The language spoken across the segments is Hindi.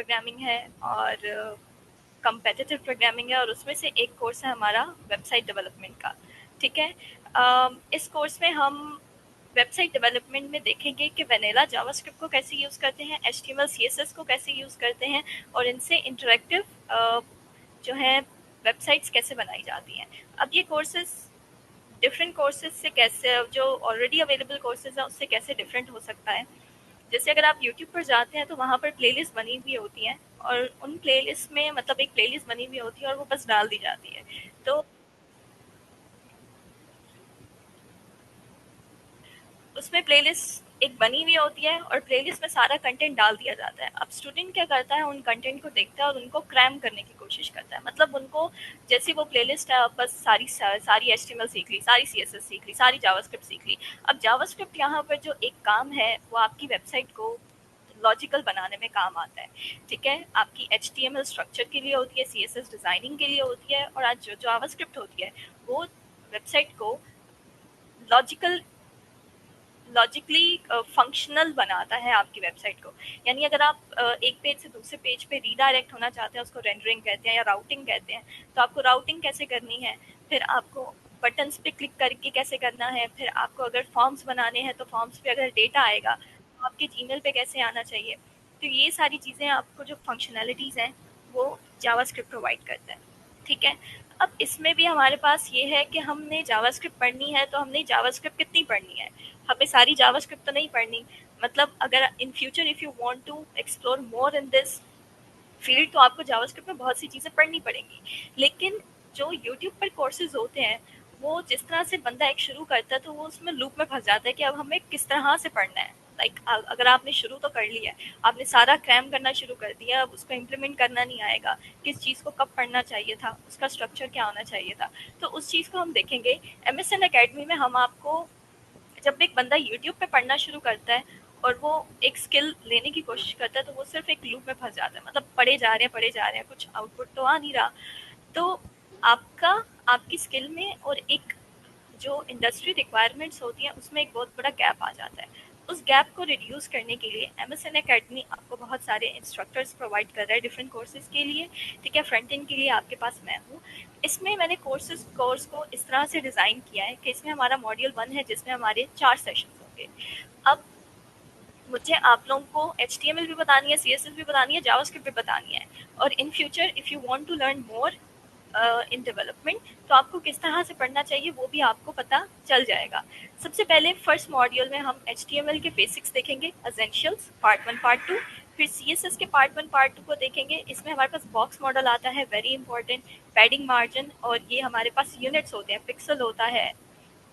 प्रोग्रामिंग है और कम्पेटिटिव प्रोग्रामिंग है, और उसमें से एक कोर्स है हमारा वेबसाइट डेवलपमेंट का। ठीक है। इस कोर्स में हम वेबसाइट डेवलपमेंट में देखेंगे कि वेनिला जावास्क्रिप्ट को कैसे यूज़ करते हैं, एचटीएमएल सीएसएस को कैसे यूज़ करते हैं, और इनसे इंटरेक्टिव जो है वेबसाइट्स कैसे बनाई जाती हैं। अब ये कोर्सेज डिफरेंट कोर्सेज से कैसे, जो ऑलरेडी अवेलेबल कोर्सेज हैं उससे कैसे डिफरेंट हो सकता है। जैसे अगर आप यूट्यूब पर जाते हैं तो वहाँ पर प्लेलिस्ट बनी हुई होती हैं, और उन प्लेलिस्ट में मतलब एक प्लेलिस्ट बनी हुई होती है और वो बस डाल दी जाती है। तो उसमें प्लेलिस्ट एक बनी हुई होती है और प्लेलिस्ट में सारा कंटेंट डाल दिया जाता है। अब स्टूडेंट क्या करता है, उन कंटेंट को देखता है और उनको क्रैम करने की कोशिश करता है। मतलब उनको जैसी वो प्लेलिस्ट है, बस सारी एचटीएमएल सीख ली, सारी सीएसएस सीख ली, सारी जावास्क्रिप्ट सीख ली। अब जावास्क्रिप्ट यहाँ पर जो एक काम है वो आपकी वेबसाइट को लॉजिकल बनाने में काम आता है। ठीक है, आपकी एचटीएमएल स्ट्रक्चर के लिए होती है, सीएसएस डिजाइनिंग के लिए होती है, और आज जो जावास्क्रिप्ट होती है वो वेबसाइट को लॉजिकल लॉजिकली फंक्शनल बनाता है आपकी वेबसाइट को। यानी अगर आप एक पेज से दूसरे पेज पे रीडायरेक्ट होना चाहते हैं, उसको रेंडरिंग कहते हैं या राउटिंग कहते हैं, तो आपको राउटिंग कैसे करनी है, फिर आपको बटन्स पे क्लिक करके कैसे करना है, फिर आपको अगर फॉर्म्स बनाने हैं तो फॉर्म्स पे अगर डेटा आएगा तो आपके जीमेल पे कैसे आना चाहिए। तो ये सारी चीज़ें आपको जो फंक्शनैलिटीज़ हैं वो जावास्क्रिप्ट प्रोवाइड करता है। ठीक है। अब इसमें भी हमारे पास ये है कि हमने जावास्क्रिप्ट पढ़नी है तो हमने जावास्क्रिप्ट कितनी पढ़नी है। हमें सारी जावास्क्रिप्ट तो नहीं पढ़नी। मतलब अगर in future if you want to explore more in this field तो आपको जावास्क्रिप्ट में बहुत सी चीज़ें पढ़नी पड़ेंगी। लेकिन जो यूट्यूब पर कोर्सेज होते हैं वो जिस तरह से बंदा एक शुरू करता है तो वो उसमें लूप में फंस जाता है कि अब हमें किस तरह से पढ़ना है। लाइक अगर आपने शुरू तो कर लिया है, आपने सारा क्रैम करना शुरू कर दिया, अब उसको इम्प्लीमेंट करना नहीं आएगा, किस चीज़ को कब पढ़ना चाहिए था, उसका स्ट्रक्चर क्या होना चाहिए था, तो उस चीज़ को हम देखेंगे। एमएसएन एकेडमी में हम आपको, जब एक बंदा यूट्यूब पे पढ़ना शुरू करता है और वो एक स्किल लेने की कोशिश करता है तो वो सिर्फ एक लूप में फंस जाता है। मतलब पढ़े जा रहे हैं, कुछ आउटपुट तो आ नहीं रहा। तो आपका आपकी स्किल में और एक जो इंडस्ट्री रिक्वायरमेंट्स होती हैं उसमें एक बहुत बड़ा गैप आ जाता है। उस गैप को रिड्यूस करने के लिए एमएसएन एकेडमी आपको बहुत सारे इंस्ट्रक्टर्स प्रोवाइड कर रहा है डिफरेंट कोर्सेज के लिए। ठीक है, फ्रंट एंड के लिए आपके पास मैं हूँ। इसमें मैंने कोर्स को इस तरह से डिज़ाइन किया है कि इसमें हमारा मॉड्यूल 1 है जिसमें हमारे 4 सेशंस होंगे। अब मुझे आप लोगों को एचटीएमएल भी बतानी है, सीएसएस भी बतानी है, जावास्क्रिप्ट भी बतानी है, और in future if you want to learn more in development तो आपको किस तरह से पढ़ना चाहिए वो भी आपको पता चल जाएगा। सबसे पहले फर्स्ट मॉड्यूल में हम एचटीएमएल के बेसिक्स देखेंगे, एसेंशियल्स पार्ट 1 पार्ट 2। फिर सीएसएस के पार्ट 1 पार्ट 2 को देखेंगे। इसमें हमारे पास बॉक्स मॉडल आता है, वेरी इंपॉर्टेंट, पैडिंग मार्जिन, और ये हमारे पास यूनिट्स होते हैं, पिक्सल होता है,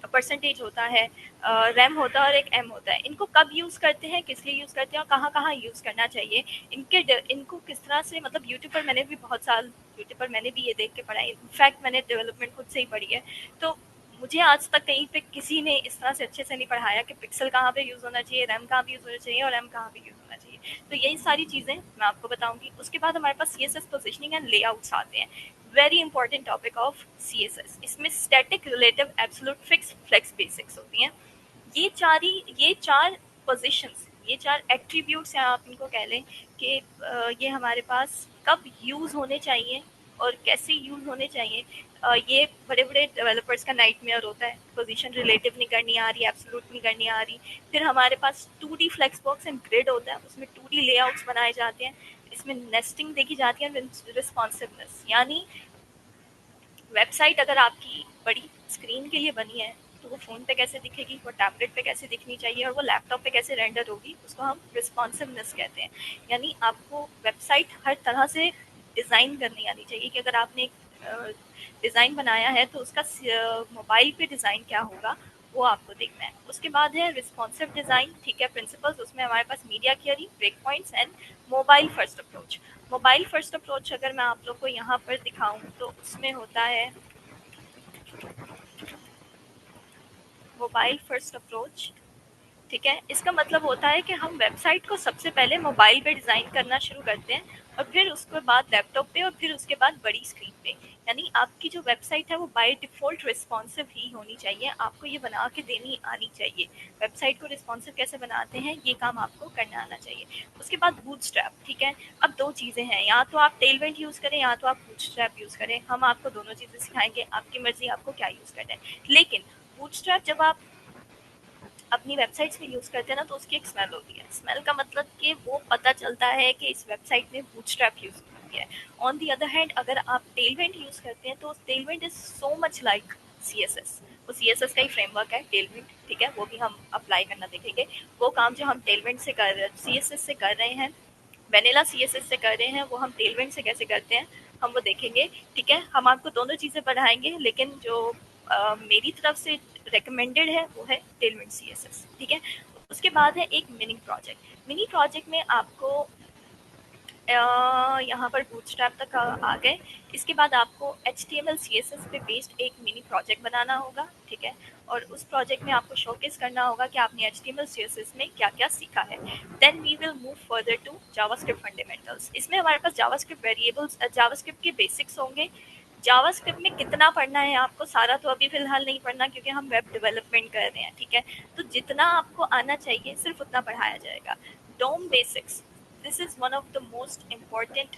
परसेंटेज होता है, रैम होता है और एक एम होता है। इनको कब यूज़ करते हैं, किस लिए यूज़ करते हैं और कहाँ कहाँ यूज़ करना चाहिए, इनको किस तरह से, मतलब यूट्यूब पर मैंने भी बहुत साल यूट्यूब पर मैंने भी ये देख के पढ़ा है। इनफैक्ट मैंने डेवलपमेंट खुद से ही पढ़ी है। तो मुझे आज तक कहीं पे किसी ने इस तरह से अच्छे से नहीं पढ़ाया कि पिक्सल कहाँ पे यूज़ होना चाहिए, रैम कहाँ पे यूज़ होना चाहिए और एम कहाँ पे यूज़ होना चाहिए। तो यही सारी चीज़ें मैं आपको बताऊंगी। उसके बाद हमारे पास सीएसएस पोजिशनिंग एंड लेआउट्स आते हैं, very important topic of CSS. इसमें static, relative, absolute, fix, flex basics होती हैं। ये चार पोजीशंस, ये चार एट्रीब्यूट्स हैं, आप इनको कह लें कि ये हमारे पास कब यूज़ होने चाहिए और कैसे यूज़ होने चाहिए। ये बड़े बड़े डेवलपर्स का नाइटमेयर होता है, पोजीशन रिलेटिव नहीं करनी आ रही, एब्सोल्यूट नहीं करनी आ रही। फिर हमारे पास 2D flex box and grid होता है, उसमें 2D लेआउट्स बनाए जाते हैं। इसमें नेस्टिंग देखी जाती है, रिस्पॉन्सिवनेस, यानी वेबसाइट अगर आपकी बड़ी स्क्रीन के लिए बनी है तो वो फ़ोन पे कैसे दिखेगी, वो टैबलेट पे कैसे दिखनी चाहिए और वो लैपटॉप पे कैसे रेंडर होगी, उसको हम रिस्पॉन्सिवनेस कहते हैं। यानी आपको वेबसाइट हर तरह से डिज़ाइन करनी आनी चाहिए कि अगर आपने एक डिज़ाइन बनाया है तो उसका मोबाइल पे डिज़ाइन क्या होगा वो आपको देखना है। उसके बाद है रिस्पॉन्सिव डिज़ाइन। ठीक है, प्रिंसिपल्स, उसमें हमारे पास media theory, breakpoints and mobile first approach. Mobile first approach अगर मैं आप लोग को यहाँ पर दिखाऊं तो उसमें होता है मोबाइल फर्स्ट अप्रोच। ठीक है, इसका मतलब होता है कि हम वेबसाइट को सबसे पहले मोबाइल पे डिज़ाइन करना शुरू करते हैं और फिर उसके बाद लैपटॉप पे और फिर उसके बाद बड़ी स्क्रीन पे। यानी आपकी जो वेबसाइट है वो बाय डिफ़ॉल्ट रिस्पॉन्सिव ही होनी चाहिए, आपको ये बना के देनी आनी चाहिए। वेबसाइट को रिस्पॉन्सिव कैसे बनाते हैं, ये काम आपको करना आना चाहिए। उसके बाद बूटस्ट्रैप, ठीक है? अब 2 चीज़ें हैं, या तो आप टेलविंड यूज़ करें या तो आप बूटस्ट्रैप यूज़ करें। हम आपको दोनों चीज़ें सिखाएँगे, आपकी मर्ज़ी आपको क्या यूज़ करना है। लेकिन बूटस्ट्रैप जब आप अपनी वेबसाइट्स में यूज़ करते हैं ना तो उसकी एक स्मेल होती है। स्मेल का मतलब कि वो पता चलता है कि इस वेबसाइट ने बूटस्ट्रैप यूज़ किया है। ऑन द अदर हैंड अगर आप टेलविंड यूज़ करते हैं तो Tailwind is so much like CSS. वो सीएसएस का ही फ्रेमवर्क है टेलविंड, ठीक है? वो भी हम अप्लाई करना देखेंगे। वो काम जो हम टेलविंड से कर रहे सीएसएस से कर रहे हैं, वेनिला सीएसएस से कर रहे हैं, वो हम टेलविंड से कैसे करते हैं, हम वो देखेंगे, ठीक है? हम आपको दोनों चीज़ें पढ़ाएँगे, लेकिन जो मेरी तरफ से रिकमेंडेड है वो है टेलविंड सीएसएस, ठीक है? उसके बाद है एक मिनी प्रोजेक्ट। मिनी प्रोजेक्ट में आपको यहाँ पर बूटस्ट्रैप तक आ गए। इसके बाद आपको एचटीएमएल सीएसएस पे बेस्ड एक मिनी प्रोजेक्ट बनाना होगा, ठीक है? और उस प्रोजेक्ट में आपको शोकेस करना होगा कि आपने एचटीएमएल सीएसएस में क्या-क्या सीखा है। Then we will move further to JavaScript fundamentals. इसमें हमारे पास जावास्क्रिप्ट वेरिएबल्स जावास्क्रिप्ट के बेसिक्स होंगे। जावास्क्रिप्ट में कितना पढ़ना है आपको, सारा तो अभी फ़िलहाल नहीं पढ़ना क्योंकि हम वेब डेवलपमेंट कर रहे हैं, ठीक है? तो जितना आपको आना चाहिए सिर्फ़ उतना पढ़ाया जाएगा। DOM basics, this is one of the most important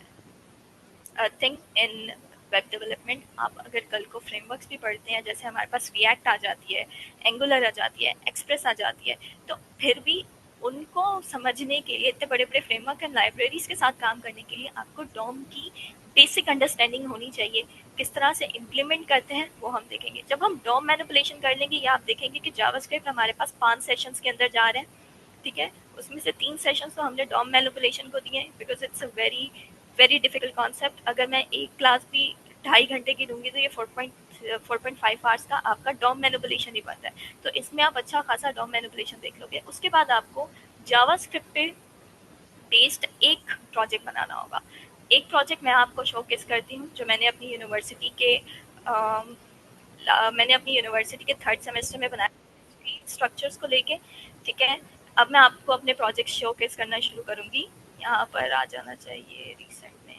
thing in web development. आप अगर कल को फ्रेमवर्क्स भी पढ़ते हैं, जैसे हमारे पास रिएक्ट आ जाती है, एंगुलर आ जाती है, एक्सप्रेस आ जाती है, तो फिर भी उनको समझने के लिए इतने बड़े बड़े फ्रेमवर्क एंड लाइब्रेरीज के साथ काम करने के लिए आपको डोम की बेसिक अंडरस्टैंडिंग होनी चाहिए। किस तरह से इम्प्लीमेंट करते हैं वो हम देखेंगे। जब हम डोम मैनिपुलेशन कर लेंगे, या आप देखेंगे कि जावास्क्रिप्ट हमारे पास 5 सेशंस के अंदर जा रहे हैं, ठीक है? उसमें से 3 सेशंस तो हमने डॉम मैनिपुलेशन को दिए हैं because it's a very very difficult concept. अगर मैं एक क्लास भी 2.5 घंटे की दूँगी तो ये 4.5 आवर्स का आपका डॉम मैनिपुलेशन ही बनता है। तो इसमें आप अच्छा खासा डॉम मैनिपुलेशन देख लोगे। उसके बाद आपको जावास्क्रिप्ट पे बेस्ड एक प्रोजेक्ट बनाना होगा। एक प्रोजेक्ट मैं आपको शोकेस करती हूँ जो मैंने अपनी यूनिवर्सिटी के 3rd सेमेस्टर में बनाया स्ट्रक्चर्स को लेके, ठीक है? अब मैं आपको अपने प्रोजेक्ट शोकेस करना शुरू करूँगी। यहाँ पर आ जाना चाहिए रिसेंट में।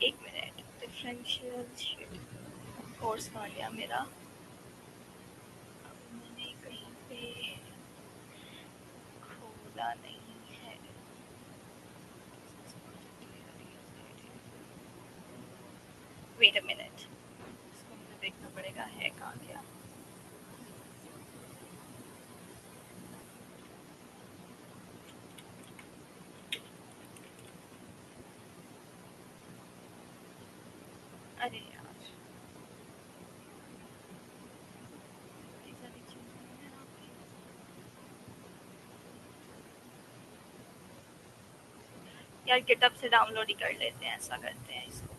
एक मिनट, डिफरेंशियल शीट कोर्स कहाँ गया मेरा? मैंने कहीं पे खोला नहीं है। वेट अ मिनट, इसको मुझे देखना पड़ेगा है कहाँ गया। अरे यार, बड़ी सारी चीज़ें हैं यहाँ पे। यार गिटअप से डाउनलोड ही कर लेते हैं, ऐसा करते हैं इसको।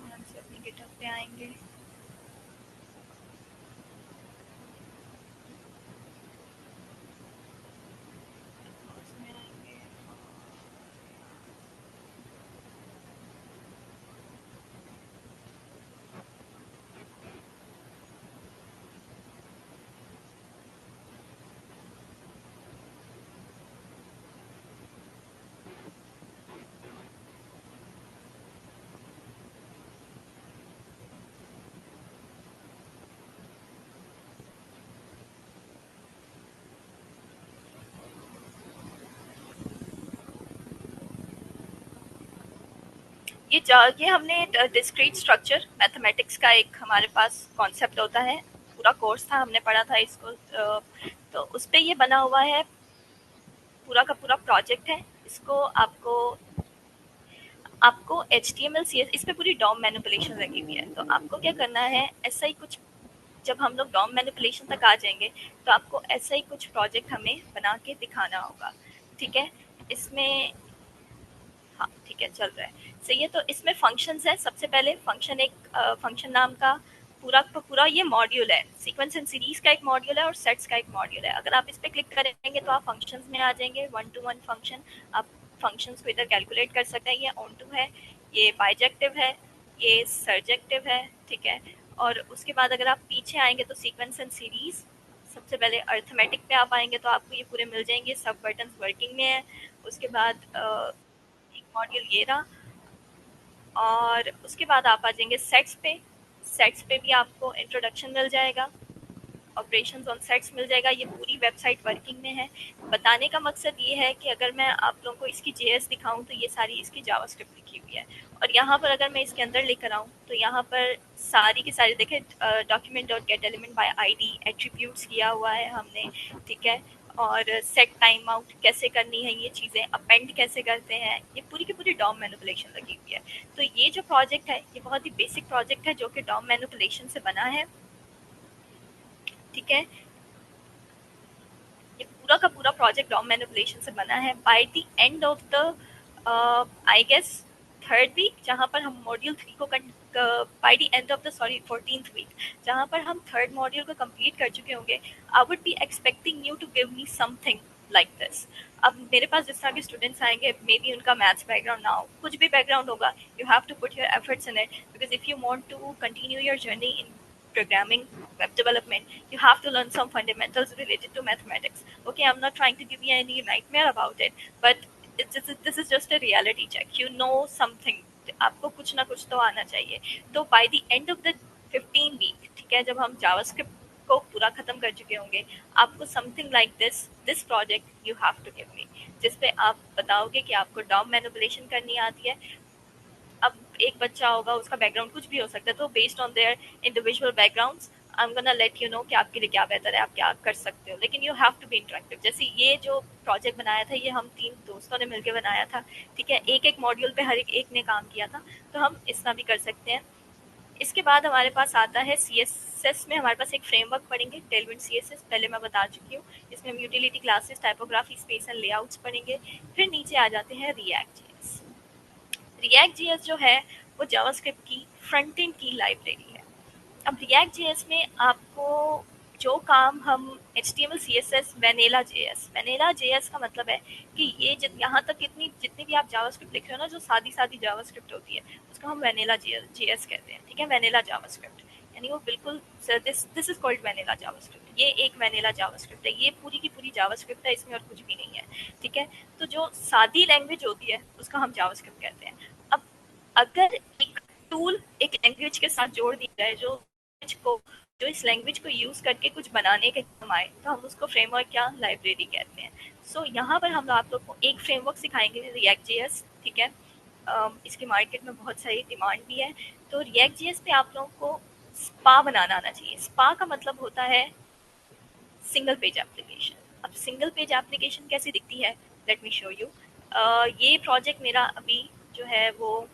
यहाँ से अपनी गिटअप पे आएंगे। उसमें आएंगे। ये हमने डिस्क्रीट स्ट्रक्चर मैथमेटिक्स का एक हमारे पास कॉन्सेप्ट होता है, पूरा कोर्स था, हमने पढ़ा था इसको। तो उस पे ये बना हुआ है, पूरा का पूरा प्रोजेक्ट है। इसको आपको आपको H T M L C S, इस पे पूरी डॉम मैनिपुलेशन लगी हुई है। तो आपको क्या करना है, ऐसा ही कुछ, जब हम लोग डॉम मैनिपुलेशन तक आ जाएंगे तो आपको ऐसा ही कुछ प्रोजेक्ट हमें बना के दिखाना होगा, ठीक है? इसमें हाँ, ठीक है, चल रहा है। सही है, तो इसमें फंक्शंस हैं। सबसे पहले फंक्शन एक फंक्शन नाम का पूरा का पूरा ये मॉड्यूल है। सीक्वेंस एंड सीरीज का एक मॉड्यूल है और सेट्स का एक मॉड्यूल है। अगर आप इस पे क्लिक करेंगे तो आप फंक्शंस में आ जाएंगे, वन टू वन फंक्शन। आप फंक्शंस को इधर कैलकुलेट कर सकते हैं। ये ऑन टू है, ये बाइजेक्टिव है, ये सरजेक्टिव है, ठीक है। और उसके बाद अगर आप पीछे आएंगे तो सीक्वेंस एंड सीरीज, सबसे पहले अर्थमेटिक पे आप आएंगे तो आपको ये पूरे मिल जाएंगे। सब बटन्स वर्किंग में है। उसके बाद एक मॉड्यूल ये रहा। और उसके बाद आप आ जाएंगे सेट्स पे। सेट्स पे भी आपको इंट्रोडक्शन मिल जाएगा, ऑपरेशंस ऑन सेट्स मिल जाएगा। ये पूरी वेबसाइट वर्किंग में है। बताने का मकसद ये है कि अगर मैं आप लोगों को इसकी जेएस दिखाऊं तो ये सारी इसकी जावास्क्रिप्ट लिखी हुई है। और यहाँ पर अगर मैं इसके अंदर लेकर आऊँ तो यहाँ पर सारी की सारी देखें, document dot gate element by ID attributes किया हुआ है हमने, ठीक है। और सेट टाइम आउट कैसे करनी है, ये चीज़ें अपेंड कैसे करते हैं, ये पूरी की पूरी डॉम मैनिपुलेशन लगी हुई है। तो ये जो प्रोजेक्ट है ये बहुत ही बेसिक प्रोजेक्ट है जो कि डॉम मैनिपुलेशन से बना है, ठीक है। ये पूरा का पूरा प्रोजेक्ट डॉम मैनिपुलेशन से बना है। By the end of the I guess third week, जहाँ पर हम मॉड्यूल 3 को by the end of the sorry 14th week, जहाँ पर हम थर्ड मॉड्यूल को कंप्लीट कर चुके होंगे, I would be expecting you to give me something like this. अब मेरे पास जिस तरह के स्टूडेंट्स आएंगे, मे बी उनका मैथ्स बैकग्राउंड ना हो, कुछ भी बैकग्राउंड होगा, you have to put your efforts in it, because if you want to continue your journey in programming, web development, you have to learn some fundamentals related to mathematics. Okay, I'm not trying to give you any nightmare about it, but this is just a reality check. You know something. आपको कुछ ना कुछ तो आना चाहिए। तो by the end of the 15 week, ठीक है, जब हम जावास्क्रिप्ट को पूरा खत्म कर चुके होंगे, आपको something like this project you have to give me, जिस पे आप बताओगे कि आपको डॉम मैनिपुलेशन करनी आती है। अब एक बच्चा होगा, उसका बैकग्राउंड कुछ भी हो सकता है, तो based on their individual backgrounds I am gonna let you know कि आपके लिए क्या बेहतर है, आप क्या कर सकते हो। लेकिन you have to be interactive. जैसे ये जो प्रोजेक्ट बनाया था, ये हम 3 दोस्तों ने मिलकर बनाया था, ठीक है। एक एक मॉड्यूल पे हर एक ने काम किया था, तो हम इस तरह भी कर सकते हैं। इसके बाद हमारे पास आता है CSS में हमारे पास एक फ्रेमवर्क पढ़ेंगे, टेलविंड CSS, पहले मैं बता चुकी हूँ। इसमें हम utility classes, typography, space and layouts पढ़ेंगे। फिर नीचे आ जाते हैं रिएक्ट जेएस जो है वो जावास्क्रिप्ट की फ्रंट एंड की लाइब्रेरी है। अब रिएक्ट जेएस में आपको जो काम हम HTML CSS वेनेला जेएस का मतलब है कि ये यहाँ तक जितनी भी आप जावास्क्रिप्ट लिख रहे हो ना, जो सादी सादी जावास्क्रिप्ट होती है, उसको हम वेनेला जेएस कहते हैं, ठीक है। वेनेला जावास्क्रिप्ट यानी वो बिल्कुल this is called vanilla JavaScript. ये एक वेनेला जावास्क्रिप्ट है, ये पूरी की पूरी जावास्क्रिप्ट है, इसमें और कुछ भी नहीं है, ठीक है। तो जो सादी लैंग्वेज होती है उसका हम जावास्क्रिप्ट कहते हैं। अब अगर एक टूल एक लैंग्वेज के साथ जोड़ दिया जाए जो इस लैंग्वेज को यूज करके कुछ बनाने के काम आए, तो हम उसको फ्रेमवर्क या लाइब्रेरी कहते हैं। सो यहाँ पर हम आप लोग को एक फ्रेमवर्क सिखाएंगे, रिएक्ट जेएस, ठीक है। इसकी मार्केट में बहुत सारी डिमांड भी है। तो रिएक्ट जेएस पे आप लोगों को स्पा बनाना आना चाहिए। स्पा का मतलब होता है सिंगल पेज एप्लीकेशन। अब सिंगल पेज एप्लीकेशन कैसी दिखती है, लेट मी शो यू। ये प्रोजेक्ट मेरा अभी जो है वो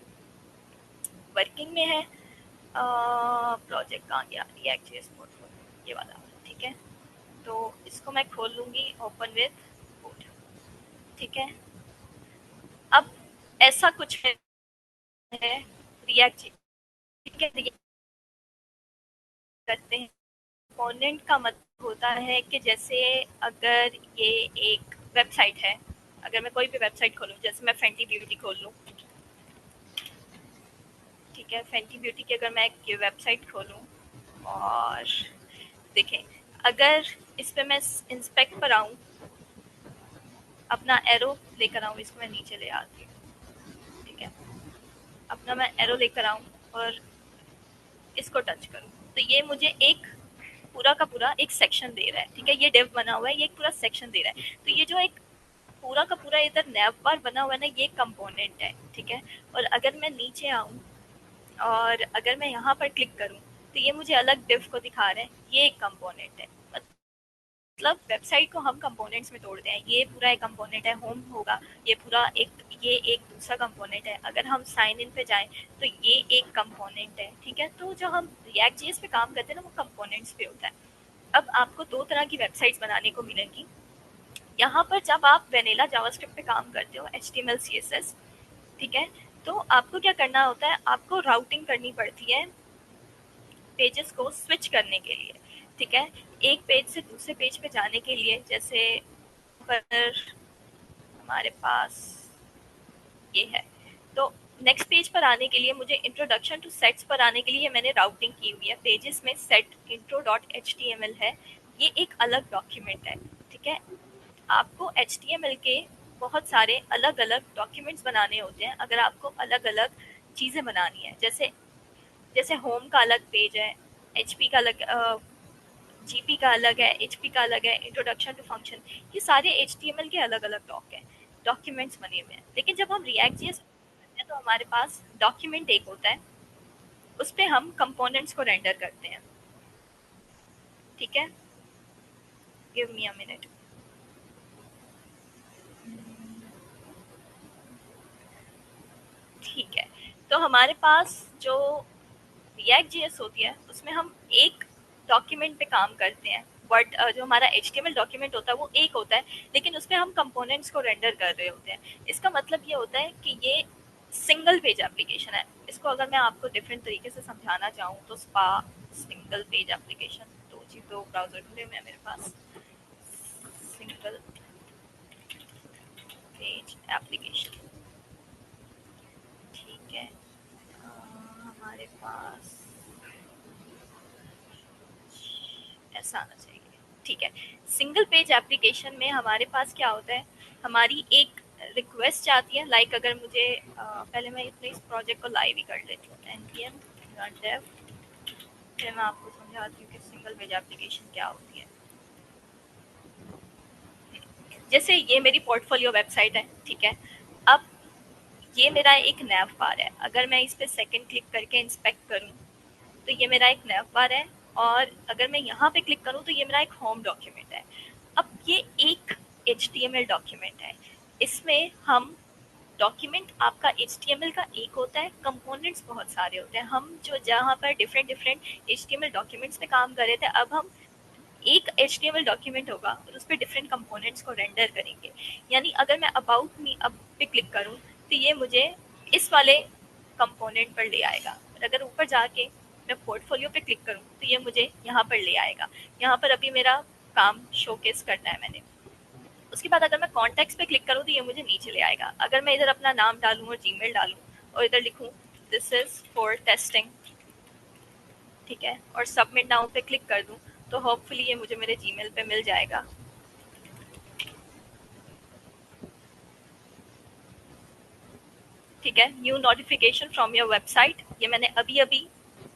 वर्किंग में है। प्रोजेक्ट कहाँ गया, रिएक्ट जेएस पोर्टफोलियो, ये वाला, ठीक है। तो इसको मैं खोल लूंगी ओपन विद कोड, ठीक है। अब ऐसा कुछ है रिएक्ट, ठीक है। React करते हैं, कंपोनेंट का मतलब होता है कि जैसे अगर ये एक वेबसाइट है, अगर मैं कोई भी वेबसाइट खोलूँ, जैसे मैं फेंटी ब्यूटी खोल लूँ, ठीक है। फेंटी ब्यूटी की अगर मैं ये वेबसाइट खोलूँ और देखें, अगर इस पे मैं इंस्पेक्ट पर आऊँ, अपना एरो लेकर आऊँ, इसको मैं नीचे ले आती हूँ, ठीक है। अपना मैं एरो लेकर आऊँ और इसको टच करूँ, तो ये मुझे एक पूरा का पूरा एक सेक्शन दे रहा है, ठीक है। ये डिव बना हुआ है, ये एक पूरा सेक्शन दे रहा है। तो ये जो एक पूरा का पूरा इधर नैव बार बना हुआ है ना, ये कंपोनेंट है, ठीक है। और अगर मैं नीचे आऊँ और अगर मैं यहाँ पर क्लिक करूँ, तो ये मुझे अलग डिव को दिखा रहे हैं, ये एक कंपोनेंट है। मतलब वेबसाइट को हम कंपोनेंट्स में तोड़ते हैं। ये पूरा एक कंपोनेंट है, होम होगा, ये पूरा ये एक दूसरा कंपोनेंट है। अगर हम साइन इन पे जाएं तो ये एक कंपोनेंट है, ठीक है। तो जो हम रिएक्ट जेएस पे काम करते हैं ना, वो कंपोनेंट्स पे होता है। अब आपको 2 तरह की वेबसाइट्स बनाने को मिलेंगी। यहाँ पर जब आप वेनिला जावास्क्रिप्ट पे काम करते हो, HTML CSS, ठीक है? तो आपको क्या करना होता है, आपको राउटिंग करनी पड़ती है पेजेस को स्विच करने के लिए, ठीक है? एक पेज से दूसरे पेज पे जाने के लिए, जैसे पर हमारे पास ये है, तो नेक्स्ट पेज पर आने के लिए मुझे इंट्रोडक्शन टू सेट्स पर आने के लिए मैंने राउटिंग की हुई है। पेजेस में set intro dot H T M L है, ये एक अलग डॉक्यूमेंट है, ठीक है? आपको एच टी एम एल के बहुत सारे अलग अलग डॉक्यूमेंट्स बनाने होते हैं अगर आपको अलग अलग चीज़ें बनानी है। जैसे जैसे होम का अलग पेज है, एच पी का अलग, जीपी का अलग है, एचपी का अलग है, इंट्रोडक्शन टू फंक्शन, ये सारे एचटीएमएल के अलग अलग डॉक्यूमेंट्स बने हुए हैं। लेकिन जब हम रिएक्ट जेएस करते हैं तो हमारे पास डॉक्यूमेंट एक होता है, उस पर हम कंपोनेंट्स को रेंडर करते हैं, ठीक है? Give me a minute. ठीक है, तो हमारे पास जो रिएक्ट जेएस होती है उसमें हम एक डॉक्यूमेंट पे काम करते हैं, बट जो हमारा एचटीएमएल डॉक्यूमेंट होता है वो एक होता है, लेकिन उसपे हम कंपोनेंट्स को रेंडर कर रहे होते हैं। इसका मतलब ये होता है कि ये सिंगल पेज एप्लीकेशन है। इसको अगर मैं आपको डिफरेंट तरीके से समझाना चाहूँ तो स्पा सिंगल पेज एप्लीकेशन, दो ब्राउजर खुले हुए हैं मेरे पास, सिंगल पेज एप्लीकेशन, ठीक है? हमारे पास ऐसा आना चाहिए, ठीक है? सिंगल पेज एप्लीकेशन में हमारे पास क्या होता है, हमारी एक रिक्वेस्ट आती है, लाइक अगर मुझे पहले मैं इतने इस प्रोजेक्ट को लाइव ही कर लेती हूँ, npm dev, फिर मैं आपको समझाती हूँ कि सिंगल पेज एप्लीकेशन क्या होती है। जैसे ये मेरी पोर्टफोलियो वेबसाइट है, ठीक है? अब ये मेरा एक नैव बार है, अगर मैं इस पे सेकंड क्लिक करके इंस्पेक्ट करूँ तो ये मेरा एक नैव बार है, और अगर मैं यहाँ पे क्लिक करूँ तो ये मेरा एक होम डॉक्यूमेंट है। अब ये एक एचटीएमएल डॉक्यूमेंट है, इसमें हम डॉक्यूमेंट आपका एचटीएमएल का एक होता है, कंपोनेंट्स बहुत सारे होते हैं। हम जो जहाँ पर डिफरेंट डिफरेंट एचटीएमएल डॉक्यूमेंट्स पे काम कर रहे थे, अब हम एक एचटीएमएल डॉक्यूमेंट होगा और उस पर डिफरेंट कंपोनेंट्स को रेंडर करेंगे। यानी अगर मैं अबाउट मी अब पे क्लिक करूँ तो ये मुझे इस वाले कंपोनेंट पर ले आएगा, और अगर ऊपर जाके मैं पोर्टफोलियो पे क्लिक करूँ तो ये मुझे यहाँ पर ले आएगा। यहाँ पर अभी मेरा काम शोकेस करना है मैंने। उसके बाद अगर मैं कॉन्टैक्ट्स पे क्लिक करूँ तो ये मुझे नीचे ले आएगा। अगर मैं इधर अपना नाम डालूँ और जीमेल डालूँ और इधर लिखूँ दिस इज फॉर टेस्टिंग, ठीक है, और सबमिट नाउ पे क्लिक कर दूँ तो होपफुली ये मुझे मेरे जीमेल पे मिल जाएगा। ठीक है, new notification from your website, ये मैंने अभी अभी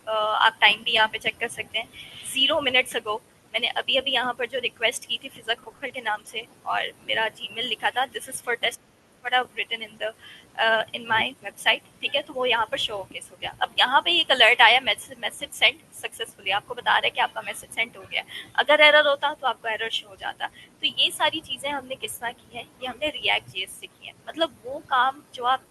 आप टाइम भी यहाँ पे चेक कर सकते हैं, 0 मिनट्स अगो मैंने अभी अभी यहाँ पर जो रिक्वेस्ट की थी फिजा खोखर के नाम से, और मेरा जीमेल लिखा था this is for test what I have written in my website, ठीक है? तो वो यहाँ पर शो केस हो गया। अब यहाँ पे एक अलर्ट आया, मैसेज सेंड सक्सेसफुली, आपको बता रहा है कि आपका मैसेज सेंड हो गया। अगर एरर होता तो आपको एरर शो हो जाता। तो ये सारी चीजें हमने किस तरह की है, ये हमने रिएक्ट जेएस से की है। मतलब वो काम जो आप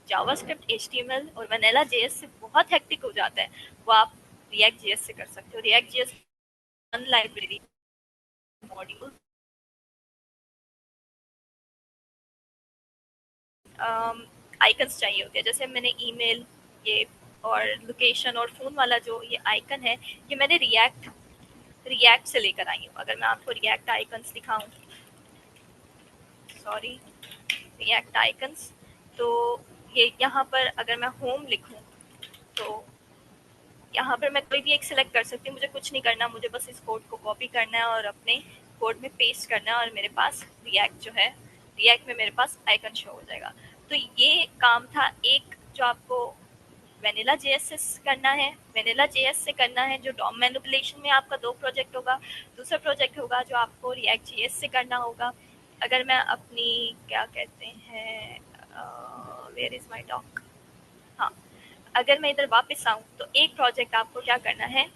जावास्क्रिप्ट, एचटीएमएल और वैनिला जेएस से बहुत हेक्टिक हो जाता है, वो आप रिएक्ट जेएस से कर सकते हो। React JS library module icons चाहिए होते हैं, जैसे मैंने ईमेल ये और लोकेशन और फ़ोन वाला जो ये आइकन है, ये मैंने रिएक्ट रिएक्ट से लेकर आई हूँ। अगर मैं आपको रिएक्ट आइकन्स दिखाऊं, सॉरी, रिएक्ट आइकन्स, तो ये यहाँ पर अगर मैं होम लिखूं तो यहाँ पर मैं कोई भी एक सिलेक्ट कर सकती हूँ, मुझे कुछ नहीं करना, मुझे बस इस कोड को कॉपी करना है और अपने कोड में पेस्ट करना है, और मेरे पास रिएक्ट जो है, रिएक्ट में मेरे पास आइकन शो हो जाएगा। तो ये काम था एक जो आपको वेनिला जेएस से करना है, वेनिला जेएस से करना है जो डॉम मैनिपुलेशन में आपका दो प्रोजेक्ट होगा। दूसरा प्रोजेक्ट होगा जो आपको रिएक्ट जेएस से करना होगा। अगर मैं अपनी क्या कहते हैं, वेयर इज माई डॉक, हाँ, अगर मैं इधर वापस आऊँ तो एक प्रोजेक्ट आपको क्या करना है,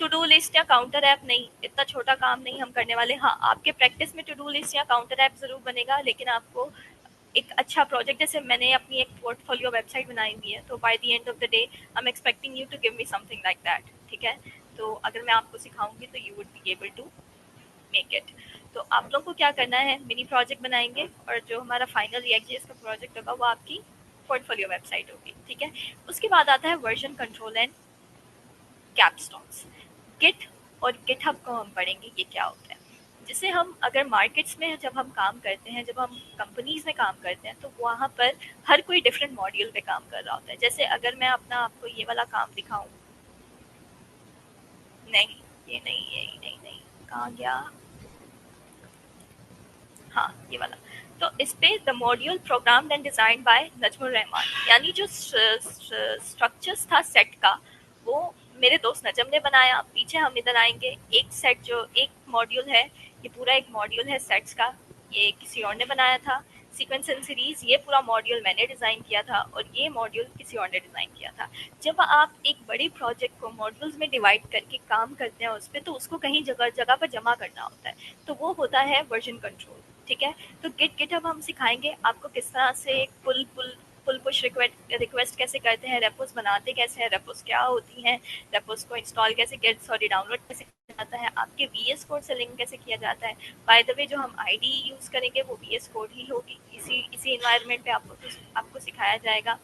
टू डू लिस्ट या काउंटर ऐप नहीं, इतना छोटा काम नहीं हम करने वाले। हाँ, आपके प्रैक्टिस में टू डू लिस्ट या काउंटर ऐप जरूर बनेगा, लेकिन आपको एक अच्छा प्रोजेक्ट, जैसे मैंने अपनी एक पोर्टफोलियो वेबसाइट बनाई हुई है, तो by the end of the day I am expecting you to give me something like that, ठीक है? तो अगर मैं आपको सिखाऊंगी तो you would be able to make it. तो आप लोगों को क्या करना है, मिनी प्रोजेक्ट बनाएंगे और जो हमारा फाइनल रिएक्ट जेएस का प्रोजेक्ट होगा वो आपकी पोर्टफोलियो वेबसाइट होगी, ठीक है। उसके बाद आता है वर्जन कंट्रोल एंड कैपस्टॉन्स। गिट और गिटहब को हम पढ़ेंगे ये क्या होता है। जिसे हम अगर मार्केट्स में जब हम काम करते हैं, जब हम कंपनीज में काम करते हैं, तो वहाँ पर हर कोई डिफरेंट मॉड्यूल पे काम कर रहा होता है। जैसे अगर मैं अपना आपको ये वाला काम दिखाऊं, नहीं ये नहीं, यही नहीं, नहीं कहाँ गया, हाँ ये वाला। तो इस पे the module programmed and design by Nazmur Rahman, यानी जो स्ट्रक्चर्स था सेट का, वो मेरे दोस्त नजम ने बनाया। पीछे हम इधर आएंगे, एक सेट जो एक मॉड्यूल है, ये पूरा एक मॉड्यूल है सेट्स का, ये किसी और ने बनाया था। सीक्वेंस एंड सीरीज, ये पूरा मॉड्यूल मैंने डिजाइन किया था, और ये मॉड्यूल किसी और ने डिजाइन किया था। जब आप एक बड़ी प्रोजेक्ट को मॉड्यूल्स में डिवाइड करके काम करते हैं उस पर, तो उसको कहीं जगह जगह पर जमा करना होता है, तो वो होता है वर्जन कंट्रोल, ठीक है। तो गिटहब हम सिखाएंगे आपको किस तरह से पुल पुश रिक्वेस्ट कैसे करते हैं, रेपोस बनाते कैसे हैं, रेपोस क्या होती हैं, रेपोस को इंस्टॉल कैसे, गेट सॉरी डाउनलोड कैसे किया जाता है, आपके वीएस कोड से लिंक कैसे किया जाता है। बाय द वे जो हम आईडी यूज करेंगे वो वीएस कोड ही होगी, इसी इन्वायरमेंट पे आपको सिखाया जाएगा।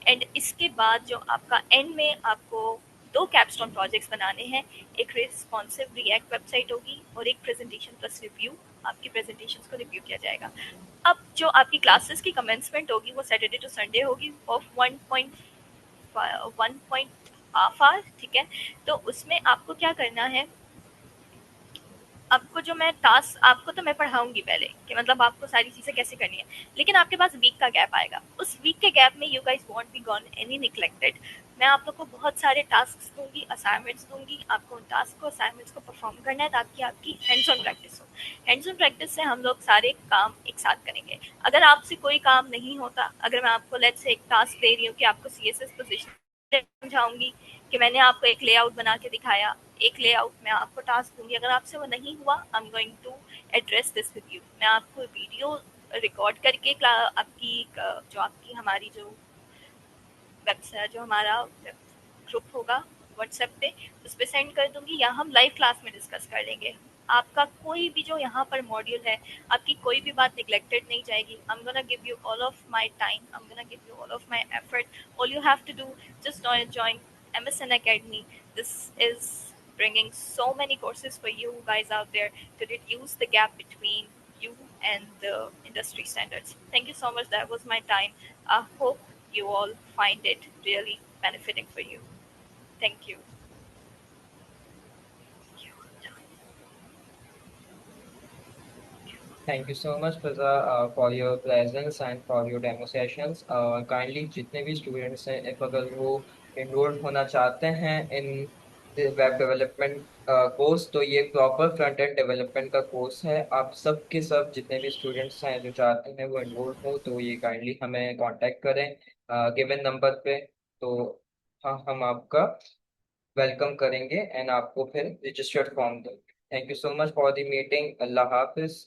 एंड इसके बाद जो आपका एंड में आपको दो कैपस्टोन प्रोजेक्ट्स बनाने हैं, एक रिस्पॉन्सिव रिएक्ट वेबसाइट होगी और एक प्रेजेंटेशन प्लस रिव्यू, आपकी प्रेजेंटेशंस को रिव्यू किया जाएगा। अब जो आपकी क्लासेस की कमेंसमेंट होगी वो सैटरडे टू संडे होगी, ऑफ 1.5 आवर, ठीक है। तो उसमें आपको क्या करना है, आपको जो मैं टास्क आपको तो मैं पढ़ाऊंगी पहले कि मतलब आपको सारी चीज़ें कैसे करनी है, लेकिन आपके पास वीक का गैप आएगा। उस वीक के गैप में you guys want be gone any neglected. मैं आप लोग को बहुत सारे टास्क दूंगी, असाइनमेंट्स दूंगी, आपको उन टास्क को असाइनमेंट्स को परफॉर्म करना है ताकि आपकी हैंड्स ऑन प्रैक्टिस हो। हैंड्स ऑन प्रैक्टिस से हम लोग सारे काम एक साथ करेंगे। अगर आपसे कोई काम नहीं होता, अगर मैं आपको लेट्स से एक टास्क दे रही हूँ कि आपको सीएसएस पोजीशन समझाऊंगी, कि मैंने आपको एक लेआउट बना के दिखाया, एक लेआउट मैं आपको टास्क दूंगी, अगर आपसे वो नहीं हुआ, I am going to address this with you. मैं आपको वीडियो रिकॉर्ड करके आपकी जो आपकी हमारी जो वेबसाइट, जो हमारा ग्रुप होगा व्हाट्सएप पे, उस पर सेंड कर दूंगी, या हम लाइव क्लास में डिस्कस कर लेंगे। आपका कोई भी जो यहाँ पर मॉड्यूल है, आपकी कोई भी बात निगलेक्टेड नहीं जाएगी। I am gonna give you all of my time, I am gonna give you all of my effort. All you have to do, just join MSN Academy. This is bringing so many courses for you guys out there to reduce the gap between you and the industry standards. Thank you so much. That was my time. I hope you all find it really benefiting for you. Thank you. Thank you so much, Fiza, for your presence and for your demo sessions. Kindly जितने भी स्टूडेंट्स हैं, if अगर वो enrolled होना चाहते हैं इन वेब डेवलपमेंट कोर्स, तो ये प्रॉपर फ्रंट एंड डेवलपमेंट का कोर्स है। आप सब के सब जितने भी स्टूडेंट्स हैं जो चाहते हैं वो enrolled हो, तो ये काइंडली हमें कांटेक्ट करें गिवन नंबर पे। तो हाँ, हम आपका वेलकम करेंगे एंड आपको फिर रजिस्टर्ड फॉर्म देंगे। Thank you so much for the meeting. Allah Hafiz.